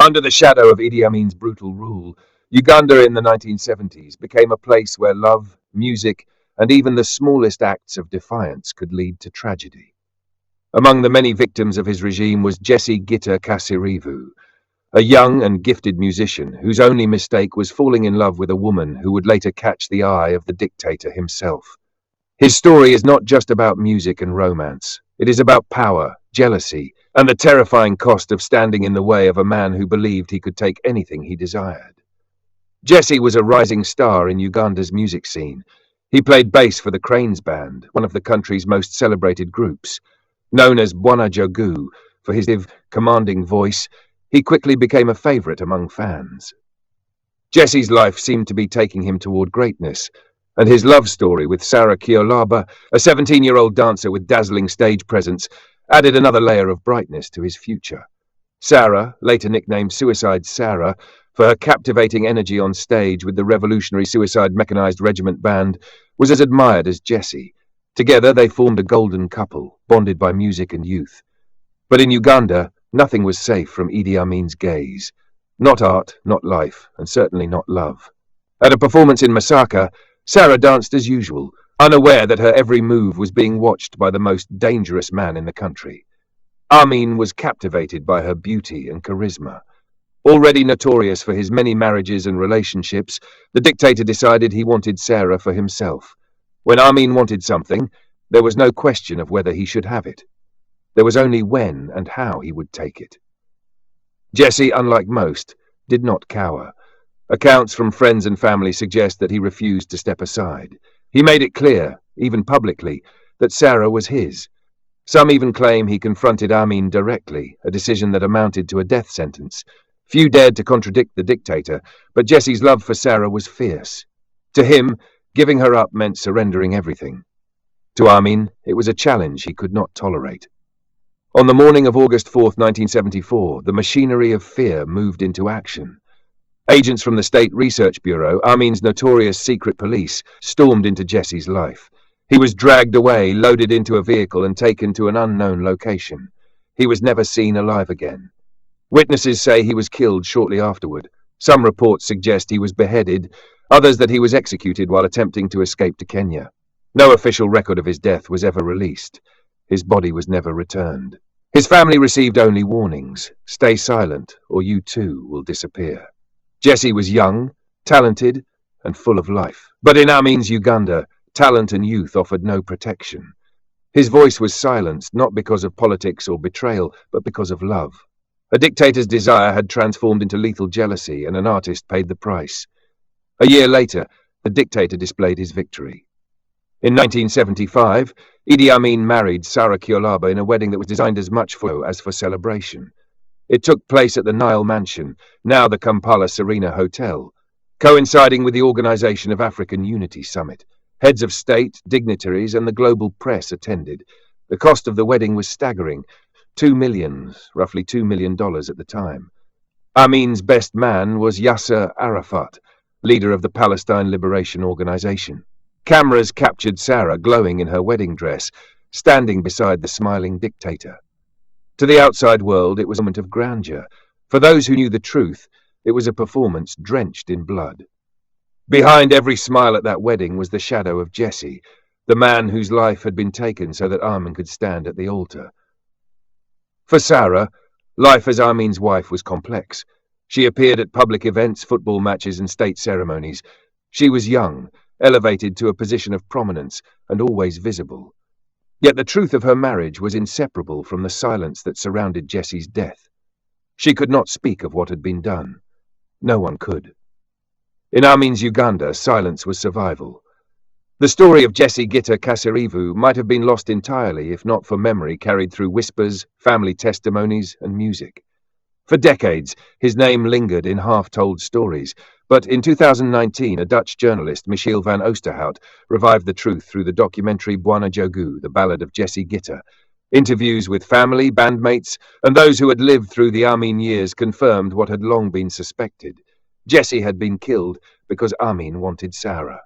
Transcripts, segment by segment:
Under the shadow of Idi Amin's brutal rule, Uganda in the 1970s became a place where love, music, and even the smallest acts of defiance could lead to tragedy. Among the many victims of his regime was Jessy Gitta Kasirivu, a young and gifted musician whose only mistake was falling in love with a woman who would later catch the eye of the dictator himself. His story is not just about music and romance. It is about power, jealousy, and the terrifying cost of standing in the way of a man who believed he could take anything he desired. Jessy was a rising star in Uganda's music scene. He played bass for the Cranes Band, one of the country's most celebrated groups. Known as Bwana Jogu for his commanding voice, he quickly became a favorite among fans. Jessy's life seemed to be taking him toward greatness, and his love story with Sarah Kyolaba, a 17-year-old dancer with dazzling stage presence, added another layer of brightness to his future. Sarah, later nicknamed Suicide Sarah, for her captivating energy on stage with the revolutionary Suicide Mechanized Regiment Band, was as admired as Jessy. Together they formed a golden couple, bonded by music and youth. But in Uganda, nothing was safe from Idi Amin's gaze. Not art, not life, and certainly not love. At a performance in Masaka, Sarah danced as usual, unaware that her every move was being watched by the most dangerous man in the country. Amin was captivated by her beauty and charisma. Already notorious for his many marriages and relationships, the dictator decided he wanted Sarah for himself. When Amin wanted something, there was no question of whether he should have it. There was only when and how he would take it. Jessy, unlike most, did not cower. Accounts from friends and family suggest that he refused to step aside. He made it clear, even publicly, that Sarah was his. Some even claim he confronted Amin directly, a decision that amounted to a death sentence. Few dared to contradict the dictator, but Jessy's love for Sarah was fierce. To him, giving her up meant surrendering everything. To Amin, it was a challenge he could not tolerate. On the morning of August 4th, 1974, the machinery of fear moved into action. Agents from the State Research Bureau, Amin's notorious secret police, stormed into Jessy's life. He was dragged away, loaded into a vehicle, and taken to an unknown location. He was never seen alive again. Witnesses say he was killed shortly afterward. Some reports suggest he was beheaded, others that he was executed while attempting to escape to Kenya. No official record of his death was ever released. His body was never returned. His family received only warnings: stay silent, or you too will disappear. Jessy was young, talented, and full of life. But in Amin's Uganda, talent and youth offered no protection. His voice was silenced, not because of politics or betrayal, but because of love. A dictator's desire had transformed into lethal jealousy, and an artist paid the price. A year later, the dictator displayed his victory. In 1975, Idi Amin married Sarah Kyolaba in a wedding that was designed as much for as for celebration. It took place at the Nile Mansion, now the Kampala Serena Hotel, coinciding with the Organization of African Unity Summit. Heads of state, dignitaries, and the global press attended. The cost of the wedding was staggering, roughly $2 million at the time. Amin's best man was Yasser Arafat, leader of the Palestine Liberation Organization. Cameras captured Sarah glowing in her wedding dress, standing beside the smiling dictator. To the outside world, it was a moment of grandeur. For those who knew the truth, it was a performance drenched in blood. Behind every smile at that wedding was the shadow of Jessy, the man whose life had been taken so that Amin could stand at the altar. For Sarah, life as Amin's wife was complex. She appeared at public events, football matches, and state ceremonies. She was young, elevated to a position of prominence, and always visible. Yet the truth of her marriage was inseparable from the silence that surrounded Jessy's death. She could not speak of what had been done. No one could. In Amin's Uganda, silence was survival. The story of Jessy Gitta Kasirivu might have been lost entirely if not for memory carried through whispers, family testimonies, and music. For decades, his name lingered in half-told stories, but in 2019, a Dutch journalist, Michiel van Oosterhout, revived the truth through the documentary Bwana Jogu, the ballad of Jessy Gitta. Interviews with family, bandmates, and those who had lived through the Amin years confirmed what had long been suspected. Jessy had been killed because Amin wanted Sarah.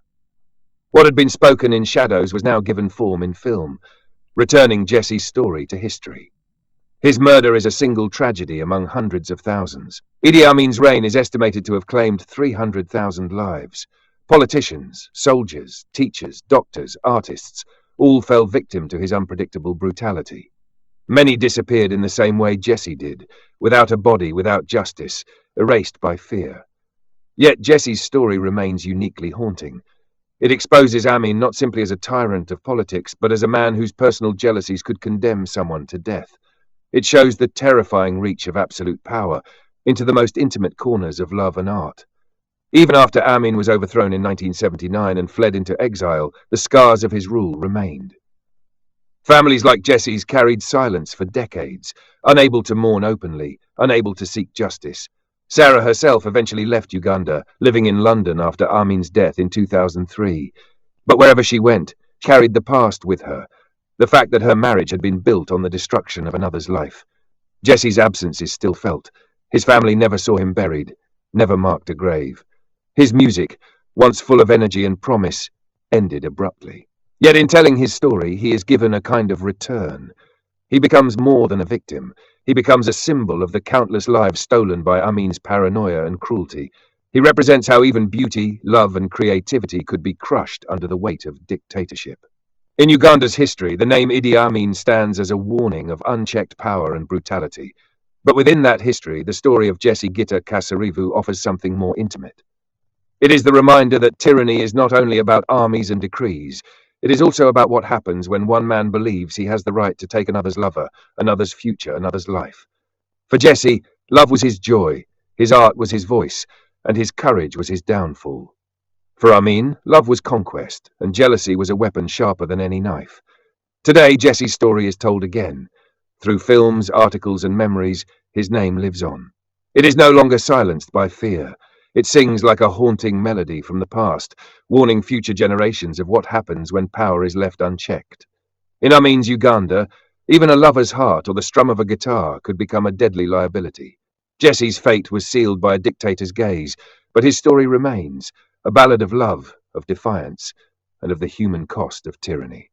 What had been spoken in shadows was now given form in film, returning Jessy's story to history. His murder is a single tragedy among hundreds of thousands. Idi Amin's reign is estimated to have claimed 300,000 lives. Politicians, soldiers, teachers, doctors, artists, all fell victim to his unpredictable brutality. Many disappeared in the same way Jessy did, without a body, without justice, erased by fear. Yet Jessy's story remains uniquely haunting. It exposes Amin not simply as a tyrant of politics, but as a man whose personal jealousies could condemn someone to death. It shows the terrifying reach of absolute power into the most intimate corners of love and art. Even after Amin was overthrown in 1979 and fled into exile, the scars of his rule remained. Families like Jessy's carried silence for decades, unable to mourn openly, unable to seek justice. Sarah herself eventually left Uganda, living in London after Amin's death in 2003. But wherever she went, she carried the past with her, the fact that her marriage had been built on the destruction of another's life. Jessy's absence is still felt. His family never saw him buried, never marked a grave. His music, once full of energy and promise, ended abruptly. Yet in telling his story, he is given a kind of return. He becomes more than a victim. He becomes a symbol of the countless lives stolen by Amin's paranoia and cruelty. He represents how even beauty, love, and creativity could be crushed under the weight of dictatorship. In Uganda's history, the name Idi Amin stands as a warning of unchecked power and brutality. But within that history, the story of Jessy Gitta Kasirivu offers something more intimate. It is the reminder that tyranny is not only about armies and decrees. It is also about what happens when one man believes he has the right to take another's lover, another's future, another's life. For Jessy, love was his joy, his art was his voice, and his courage was his downfall. For Amin, love was conquest, and jealousy was a weapon sharper than any knife. Today, Jessy's story is told again. Through films, articles, and memories, his name lives on. It is no longer silenced by fear. It sings like a haunting melody from the past, warning future generations of what happens when power is left unchecked. In Amin's Uganda, even a lover's heart or the strum of a guitar could become a deadly liability. Jessy's fate was sealed by a dictator's gaze, but his story remains, a ballad of love, of defiance, and of the human cost of tyranny.